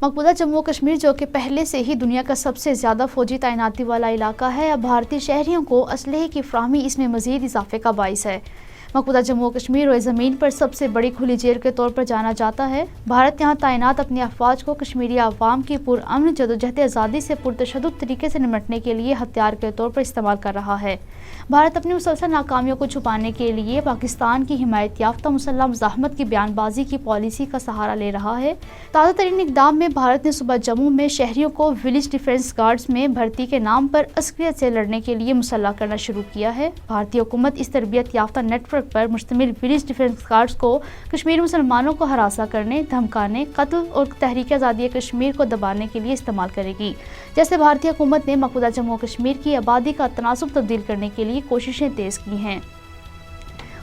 مقبوضہ جموں و کشمیر جو کہ پہلے سے ہی دنیا کا سب سے زیادہ فوجی تعیناتی والا علاقہ ہے، اب بھارتی شہریوں کو اسلحے کی فراہمی اس میں مزید اضافے کا باعث ہے۔ مقبوضہ جموں و کشمیر روئے زمین پر سب سے بڑی کھلی جیل کے طور پر جانا جاتا ہے۔ بھارت یہاں تعینات اپنی افواج کو کشمیری عوام کی پرامن جدوجہد آزادی سے پرتشدد طریقے سے نمٹنے کے لیے ہتھیار کے طور پر استعمال کر رہا ہے۔ بھارت اپنی مسلسل ناکامیوں کو چھپانے کے لیے پاکستان کی حمایت یافتہ مسلح مزاحمت کی بیان بازی کی پالیسی کا سہارا لے رہا ہے۔ تازہ ترین اقدام میں بھارت نے صوبہ جموں میں شہریوں کو ولیج ڈیفنس گارڈز میں بھرتی کے نام پر عسکریت سے لڑنے کے لیے مسلح کرنا شروع کیا ہے۔ بھارتی حکومت اس تربیت یافتہ نیٹ ورک پر مشتمل ولیج ڈیفنس گارڈز کو کشمیری مسلمانوں کو ہراساں کرنے، دھمکانے، قتل اور تحریک آزادی کشمیر کو دبانے کے لیے استعمال کرے گی۔ جیسے بھارتی حکومت نے مقبوضہ جموں و کشمیر کی آبادی کا تناسب تبدیل کرنے کے لیے کوششیں تیز کی ہیں۔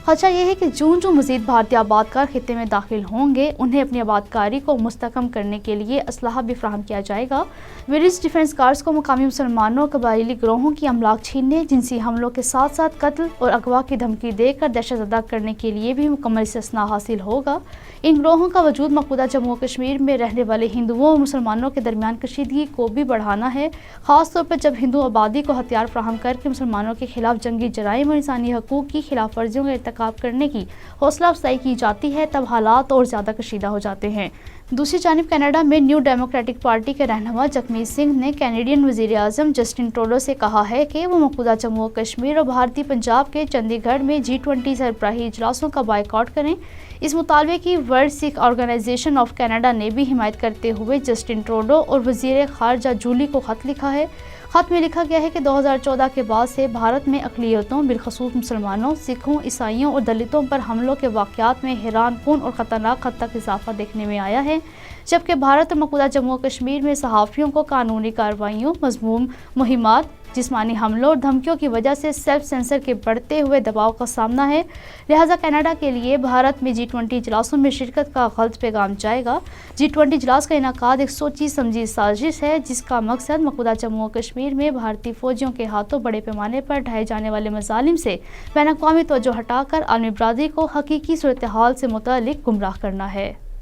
خدشہ یہ ہے کہ جو مزید بھارتی آبادکار خطے میں داخل ہوں گے، انہیں اپنی آبادکاری کو مستحکم کرنے کے لیے اسلحہ بھی فراہم کیا جائے گا۔ ولیج ڈیفنس گارڈز کو مقامی مسلمانوں اور قبائلی گروہوں کی املاک چھیننے، جنسی حملوں کے ساتھ ساتھ قتل اور اغوا کی دھمکی دے کر دہشت زدہ کرنے کے لیے بھی مکمل استثناء حاصل ہوگا۔ ان گروہوں کا وجود مقبوضہ جموں و کشمیر میں رہنے والے ہندوؤں اور مسلمانوں کے درمیان کشیدگی کو بھی بڑھانا ہے، خاص طور پر جب ہندو آبادی کو ہتھیار فراہم کر کے مسلمانوں کے خلاف جنگی جرائم اور انسانی حقوق کی خلاف ورزیوں کا ارتکاب کرنے کی حوصلہ افزائی کی جاتی ہے، تب حالات اور زیادہ کشیدہ ہو جاتے ہیں۔ دوسری جانب کینیڈا میں نیو ڈیموکریٹک پارٹی کے رہنما جگمیت سنگھ نے کینیڈین وزیر اعظم جسٹن ٹروڈو سے کہا ہے کہ وہ مقبوضہ جموں و کشمیر اور بھارتی پنجاب کے چنڈی گڑھ میں G20 سربراہی اجلاسوں کا بائیکاٹ کریں۔ اس مطالبے کی World Sikh Organization of Canada نے بھی حمایت کرتے ہوئے جسٹن ٹروڈو اور وزیر خارجہ جولی کو خط لکھا ہے۔ خط میں لکھا گیا ہے کہ 2014 کے بعد سے بھارت میں اقلیتوں، بالخصوص مسلمانوں، سکھوں، عیسائیوں اور دلتوں پر حملوں کے واقعات میں حیران کن اور خطرناک حد تک اضافہ دیکھنے میں آیا ہے، جبکہ بھارت اور مقبوضہ جموں و کشمیر میں صحافیوں کو قانونی کارروائیوں، مذموم مہمات، جسمانی حملوں اور دھمکیوں کی وجہ سے سیلف سینسر کے بڑھتے ہوئے دباؤ کا سامنا ہے۔ لہٰذا کینیڈا کے لیے بھارت میں G20 اجلاسوں میں شرکت کا غلط پیغام جائے گا۔ G20 اجلاس کا انعقاد ایک سوچی سمجھی سازش ہے، جس کا مقصد مقبوضہ جموں و کشمیر میں بھارتی فوجیوں کے ہاتھوں بڑے پیمانے پر ڈھائے جانے والے مظالم سے بین الاقوامی توجہ ہٹا کر عالمی برادری کو حقیقی صورتحال سے متعلق گمراہ کرنا ہے۔